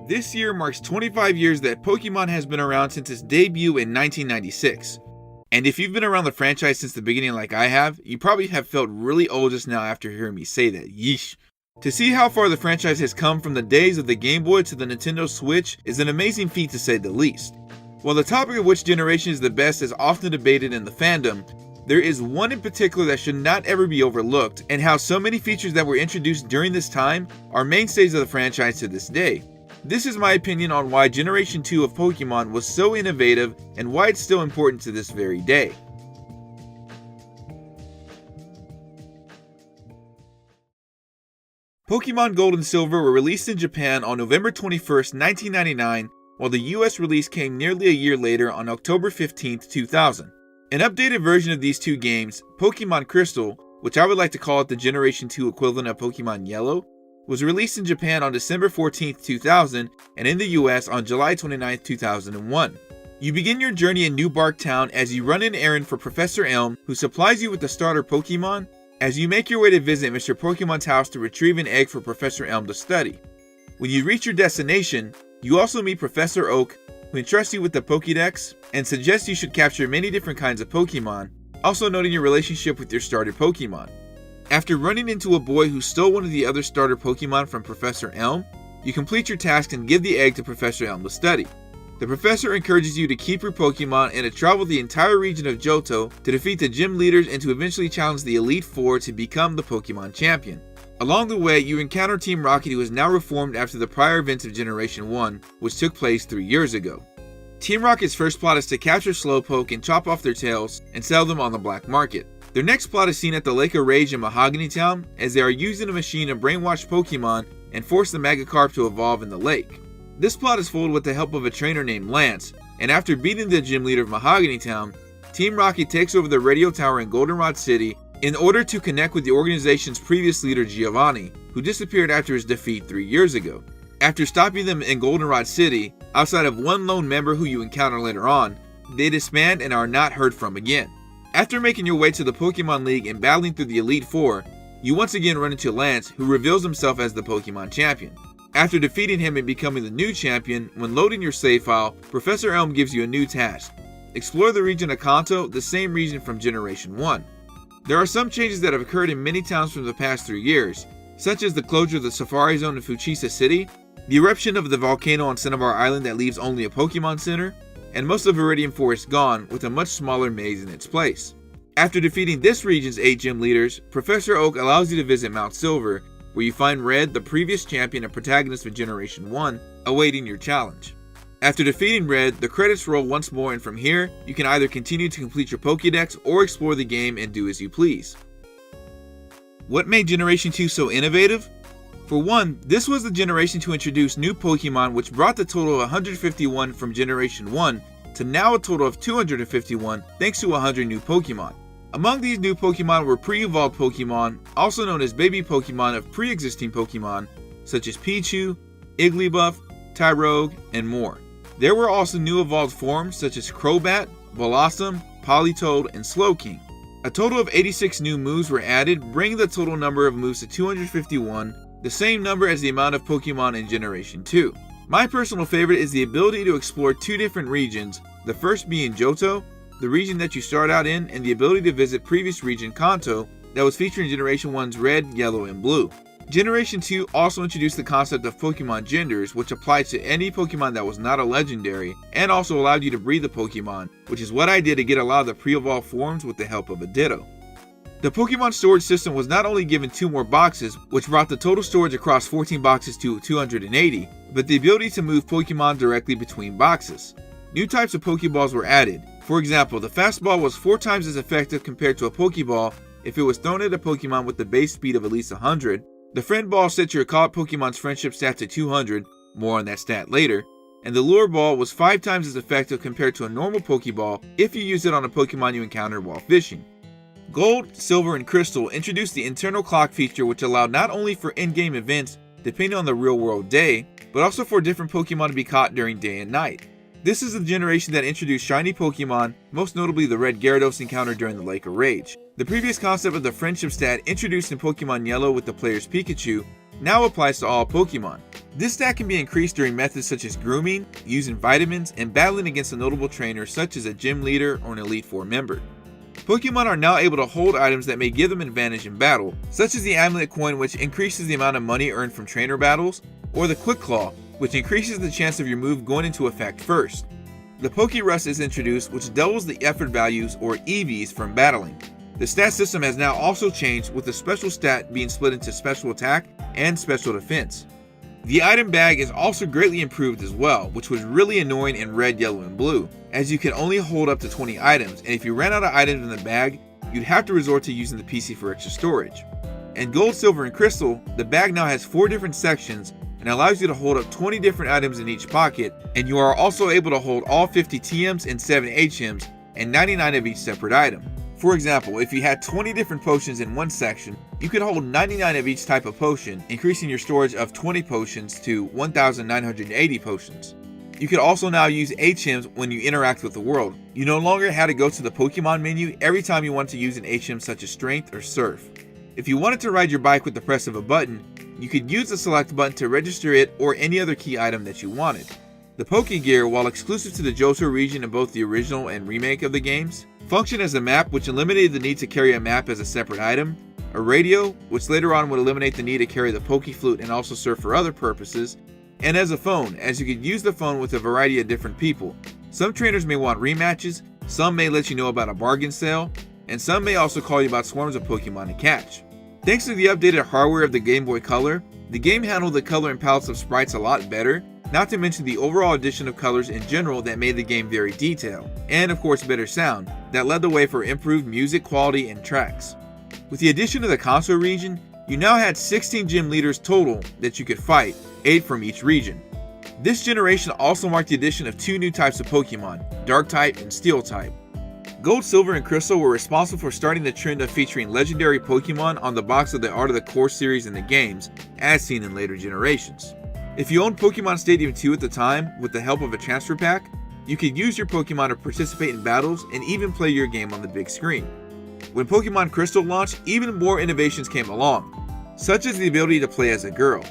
This year marks 25 years that Pokemon has been around since its debut in 1996. And if you've been around the franchise since the beginning like I have, you probably have felt really old just now after hearing me say that. Yeesh. To see how far the franchise has come from the days of the Game Boy to the Nintendo Switch is an amazing feat to say the least. While the topic of which generation is the best is often debated in the fandom, there is one in particular that should not ever be overlooked, and how so many features that were introduced during this time are mainstays of the franchise to this day. This is my opinion on why Generation 2 of Pokemon was so innovative and why it's still important to this very day. Pokemon Gold and Silver were released in Japan on November 21st, 1999, while the US release came nearly a year later on October 15th, 2000. An updated version of these two games, Pokemon Crystal, which I would like to call it the Generation 2 equivalent of Pokemon Yellow, was released in Japan on December 14th, 2000, and in the US on July 29th, 2001. You begin your journey in New Bark Town as you run an errand for Professor Elm, who supplies you with the starter Pokemon, as you make your way to visit Mr. Pokemon's house to retrieve an egg for Professor Elm to study. When you reach your destination, you also meet Professor Oak, who entrusts you with the Pokédex and suggests you should capture many different kinds of Pokemon, also noting your relationship with your starter Pokemon. After running into a boy who stole one of the other starter Pokemon from Professor Elm, you complete your task and give the egg to Professor Elm to study. The professor encourages you to keep your Pokemon and to travel the entire region of Johto to defeat the gym leaders and to eventually challenge the Elite Four to become the Pokemon champion. Along the way, you encounter Team Rocket, who is now reformed after the prior events of Generation 1, which took place 3 years ago. Team Rocket's first plot is to capture Slowpoke and chop off their tails and sell them on the black market. Their next plot is seen at the Lake of Rage in Mahogany Town, as they are using a machine to brainwash Pokemon and force the Magikarp to evolve in the lake. This plot is foiled with the help of a trainer named Lance, and after beating the gym leader of Mahogany Town, Team Rocket takes over the radio tower in Goldenrod City in order to connect with the organization's previous leader Giovanni, who disappeared after his defeat 3 years ago. After stopping them in Goldenrod City, outside of one lone member who you encounter later on, they disband and are not heard from again. After making your way to the Pokemon League and battling through the Elite Four, you once again run into Lance, who reveals himself as the Pokemon champion. After defeating him and becoming the new champion, when loading your save file, Professor Elm gives you a new task. Explore the region of Kanto, the same region from Generation 1. There are some changes that have occurred in many towns from the past 3 years, such as the closure of the Safari Zone in Fuchsia City, the eruption of the volcano on Cinnabar Island that leaves only a Pokemon Center, and most of Viridian Forest gone, with a much smaller maze in its place. After defeating this region's 8 gym leaders, Professor Oak allows you to visit Mount Silver, where you find Red, the previous champion and protagonist of Generation 1, awaiting your challenge. After defeating Red, the credits roll once more, and from here, you can either continue to complete your Pokédex or explore the game and do as you please. What made Generation 2 so innovative? For one, this was the generation to introduce new Pokemon, which brought the total of 151 from Generation 1 to now a total of 251 thanks to 100 new Pokemon. Among these new Pokemon were pre-evolved Pokemon, also known as baby Pokemon of pre-existing Pokemon, such as Pichu, Igglybuff, Tyrogue, and more. There were also new evolved forms such as Crobat, Blossom, Politoed, and Slowking. A total of 86 new moves were added, bringing the total number of moves to 251, the same number as the amount of Pokemon in Generation 2. My personal favorite is the ability to explore 2 different regions, the first being Johto, the region that you start out in, and the ability to visit previous region Kanto that was featured in Generation 1's Red, Yellow, and Blue. Generation 2 also introduced the concept of Pokemon genders, which applied to any Pokemon that was not a legendary, and also allowed you to breed the Pokemon, which is what I did to get a lot of the pre-evolved forms with the help of a Ditto. The Pokemon storage system was not only given 2 more boxes, which brought the total storage across 14 boxes to 280, but the ability to move Pokemon directly between boxes. New types of Pokeballs were added. For example, the Fastball was 4 times as effective compared to a Pokeball if it was thrown at a Pokemon with the base speed of at least 100. The Friend Ball set your caught Pokemon's friendship stat to 200, more on that stat later, and the Lure Ball was 5 times as effective compared to a normal Pokeball if you used it on a Pokemon you encountered while fishing. Gold, Silver, and Crystal introduced the internal clock feature, which allowed not only for in-game events depending on the real-world day, but also for different Pokemon to be caught during day and night. This is the generation that introduced shiny Pokemon, most notably the red Gyarados encounter during the Lake of Rage. The previous concept of the friendship stat introduced in Pokemon Yellow with the player's Pikachu now applies to all Pokemon. This stat can be increased during methods such as grooming, using vitamins, and battling against a notable trainer such as a gym leader or an Elite Four member. Pokemon are now able to hold items that may give them an advantage in battle, such as the Amulet Coin, which increases the amount of money earned from trainer battles, or the Quick Claw, which increases the chance of your move going into effect first. The Pokerust is introduced, which doubles the effort values, or EVs, from battling. The stat system has now also changed, with the special stat being split into special attack and special defense. The item bag is also greatly improved as well, which was really annoying in red, yellow, and blue, as you can only hold up to 20 items, and if you ran out of items in the bag, you'd have to resort to using the PC for extra storage. In Gold, Silver, and Crystal, the bag now has 4 different sections and allows you to hold up 20 different items in each pocket, and you are also able to hold all 50 TMs and 7 HMs and 99 of each separate item. For example, if you had 20 different potions in one section, you could hold 99 of each type of potion, increasing your storage of 20 potions to 1,980 potions. You could also now use HMs when you interact with the world. You no longer had to go to the Pokemon menu every time you want to use an HM such as Strength or Surf. If you wanted to ride your bike with the press of a button, you could use the select button to register it or any other key item that you wanted. The Pokegear, while exclusive to the Johto region in both the original and remake of the games, functioned as a map, which eliminated the need to carry a map as a separate item, a radio, which later on would eliminate the need to carry the Pokeflute and also serve for other purposes, and as a phone, as you could use the phone with a variety of different people. Some trainers may want rematches, some may let you know about a bargain sale, and some may also call you about swarms of Pokemon to catch. Thanks to the updated hardware of the Game Boy Color, the game handled the color and palettes of sprites a lot better, not to mention the overall addition of colors in general that made the game very detailed, and of course better sound, that led the way for improved music quality and tracks. With the addition of the Kanto region, you now had 16 gym leaders total that you could fight, 8 from each region. This generation also marked the addition of 2 new types of Pokemon, Dark type and Steel type. Gold, Silver, and Crystal were responsible for starting the trend of featuring legendary Pokemon on the box of the Art of the Core series in the games, as seen in later generations. If you owned Pokemon Stadium 2 at the time, with the help of a transfer pack, you could use your Pokemon to participate in battles and even play your game on the big screen. When Pokemon Crystal launched, even more innovations came along, such as the ability to play as a girl.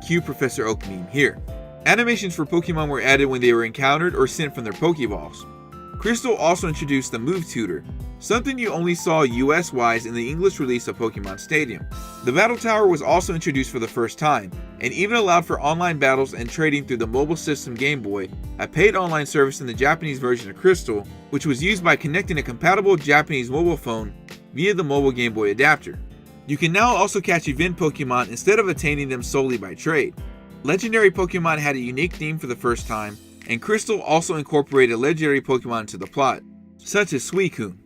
Cue Professor Oak meme here. Animations for Pokemon were added when they were encountered or sent from their Pokeballs. Crystal also introduced the Move Tutor, something you only saw US-wise in the English release of Pokemon Stadium. The Battle Tower was also introduced for the first time, and even allowed for online battles and trading through the mobile system Game Boy, a paid online service in the Japanese version of Crystal, which was used by connecting a compatible Japanese mobile phone via the mobile Game Boy adapter. You can now also catch event Pokemon instead of attaining them solely by trade. Legendary Pokemon had a unique theme for the first time, and Crystal also incorporated legendary Pokemon into the plot, such as Suicune.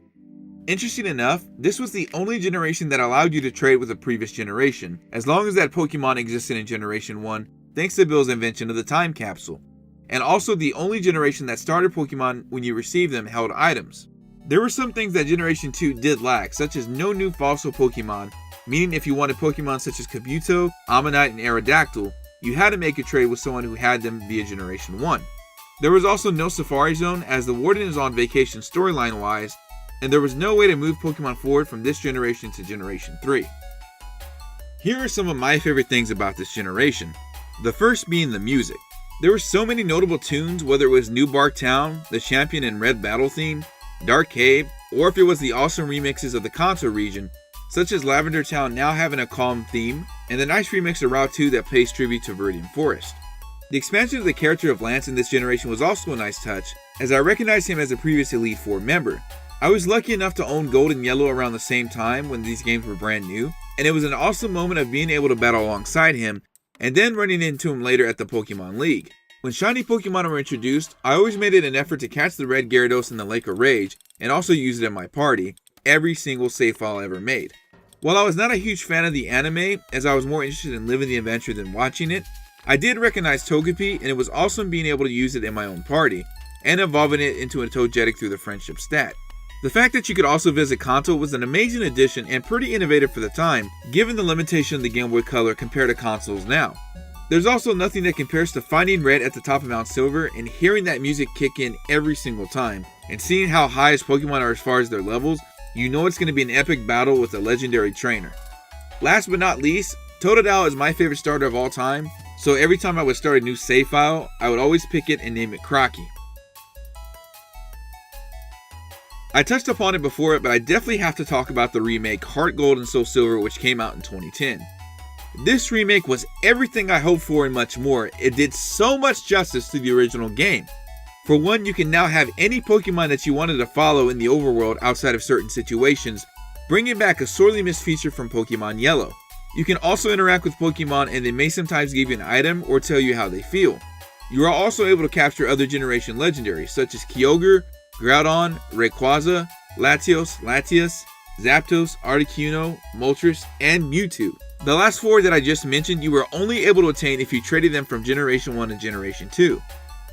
Interesting enough, this was the only generation that allowed you to trade with a previous generation, as long as that Pokemon existed in Generation 1, thanks to Bill's invention of the time capsule, and also the only generation that starter Pokemon when you received them held items. There were some things that Generation 2 did lack, such as no new fossil Pokemon, meaning if you wanted Pokemon such as Kabuto, Ammonite, and Aerodactyl, you had to make a trade with someone who had them via Generation 1. There was also no Safari Zone, as the Warden is on vacation storyline wise, and there was no way to move Pokemon forward from this generation to Generation 3. Here are some of my favorite things about this generation. The first being the music. There were so many notable tunes, whether it was New Bark Town, the Champion and Red battle theme, Dark Cave, or if it was the awesome remixes of the Kanto region, such as Lavender Town now having a calm theme, and the nice remix of Route 2 that pays tribute to Viridian Forest. The expansion of the character of Lance in this generation was also a nice touch, as I recognized him as a previous Elite Four member. I was lucky enough to own Gold and Yellow around the same time when these games were brand new, and it was an awesome moment of being able to battle alongside him, and then running into him later at the Pokemon League. When shiny Pokemon were introduced, I always made it an effort to catch the red Gyarados in the Lake of Rage, and also use it in my party, every single save file I ever made. While I was not a huge fan of the anime, as I was more interested in living the adventure than watching it, I did recognize Togepi, and it was awesome being able to use it in my own party, and evolving it into a Togetic through the friendship stat. The fact that you could also visit Kanto was an amazing addition and pretty innovative for the time, given the limitation of the Game Boy Color compared to consoles now. There's also nothing that compares to finding Red at the top of Mount Silver and hearing that music kick in every single time, and seeing how high his Pokemon are as far as their levels, you know it's going to be an epic battle with a legendary trainer. Last but not least, Totodile is my favorite starter of all time, so every time I would start a new save file, I would always pick it and name it Crocky. I touched upon it before, but I definitely have to talk about the remake Heart Gold and Soul Silver, which came out in 2010. This remake was everything I hoped for and much more. It did so much justice to the original game. For one, you can now have any Pokemon that you wanted to follow in the overworld outside of certain situations, bringing back a sorely missed feature from Pokemon Yellow. You can also interact with Pokemon and they may sometimes give you an item or tell you how they feel. You are also able to capture other generation legendaries such as Kyogre, Groudon, Rayquaza, Latios, Latias, Zapdos, Articuno, Moltres, and Mewtwo. The last 4 that I just mentioned you were only able to attain if you traded them from Generation 1 to Generation 2.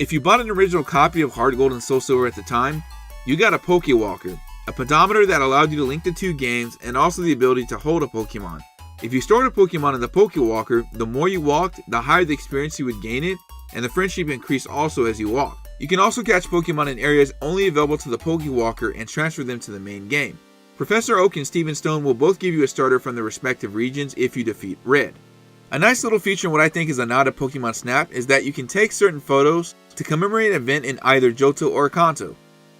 If you bought an original copy of Heart Gold and Soul Silver at the time, you got a Pokewalker, a pedometer that allowed you to link the 2 games and also the ability to hold a Pokemon. If you stored a Pokemon in the Pokewalker, the more you walked, the higher the experience you would gain it, and the friendship increased also as you walked. You can also catch Pokemon in areas only available to the Pokewalker and transfer them to the main game. Professor Oak and Steven Stone will both give you a starter from the respective regions if you defeat Red. A nice little feature and what I think is a nod to Pokemon Snap is that you can take certain photos to commemorate an event in either Johto or Kanto.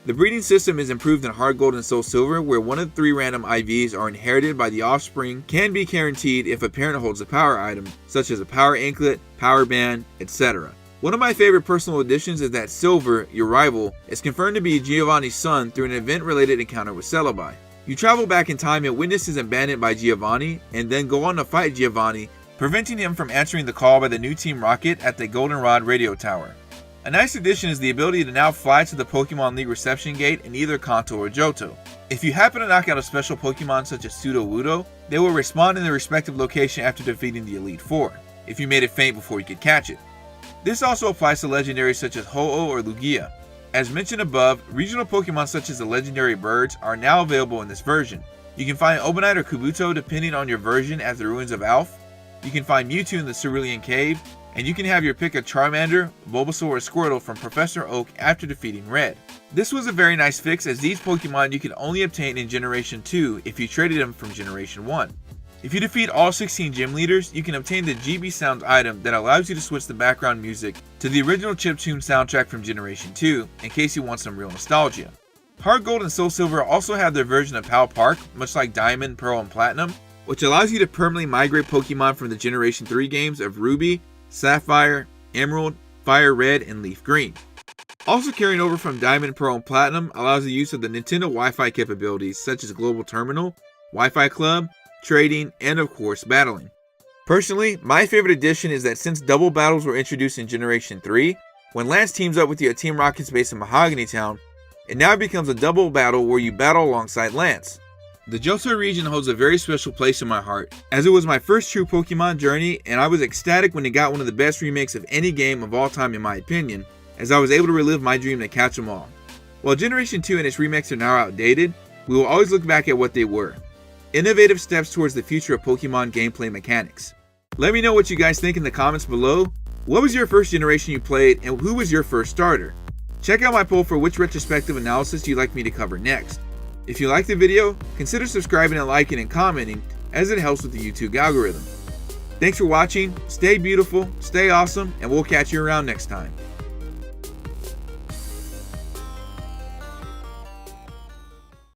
The breeding system is improved in Heart Gold and Soul Silver, where one of the 3 random IVs are inherited by the offspring can be guaranteed if a parent holds a power item, such as a power anklet, power band, etc. One of my favorite personal additions is that Silver, your rival, is confirmed to be Giovanni's son through an event-related encounter with Celebi. You travel back in time and witness his abandonment by Giovanni, and then go on to fight Giovanni, preventing him from answering the call by the new Team Rocket at the Goldenrod radio tower. A nice addition is the ability to now fly to the Pokemon League reception gate in either Kanto or Johto. If you happen to knock out a special Pokemon such as Sudowoodo, they will respawn in their respective location after defeating the Elite Four, if you made it faint before you could catch it. This also applies to legendaries such as Ho-Oh or Lugia. As mentioned above, regional Pokemon such as the legendary birds are now available in this version. You can find Obanite or Kabuto depending on your version at the Ruins of Alph. You can find Mewtwo in the Cerulean Cave, and you can have your pick of Charmander, Bulbasaur, or Squirtle from Professor Oak after defeating Red. This was a very nice fix as these Pokemon you can only obtain in Generation 2 if you traded them from Generation 1. If you defeat all 16 gym leaders, you can obtain the GB Sounds item that allows you to switch the background music to the original chiptune soundtrack from Generation 2 in case you want some real nostalgia. Heart Gold and Soul Silver also have their version of PAL Park, much like Diamond, Pearl, and Platinum, which allows you to permanently migrate Pokemon from the Generation 3 games of Ruby, Sapphire, Emerald, Fire Red, and Leaf Green. Also carrying over from Diamond, Pearl, and Platinum allows the use of the Nintendo Wi-Fi capabilities such as Global Terminal, Wi-Fi Club, trading, and of course battling. Personally, my favorite addition is that since double battles were introduced in Generation 3, when Lance teams up with you at Team Rocket's base in Mahogany Town, it now becomes a double battle where you battle alongside Lance. The Johto region holds a very special place in my heart, as it was my first true Pokemon journey and I was ecstatic when it got one of the best remakes of any game of all time in my opinion, as I was able to relive my dream to catch them all. While Generation 2 and its remakes are now outdated, we will always look back at what they were. Innovative steps towards the future of Pokemon gameplay mechanics. Let me know what you guys think in the comments below. What was your first generation you played and who was your first starter? Check out my poll for which retrospective analysis you'd like me to cover next. If you liked the video, consider subscribing and liking and commenting as it helps with the YouTube algorithm. Thanks for watching, stay beautiful, stay awesome, and we'll catch you around next time.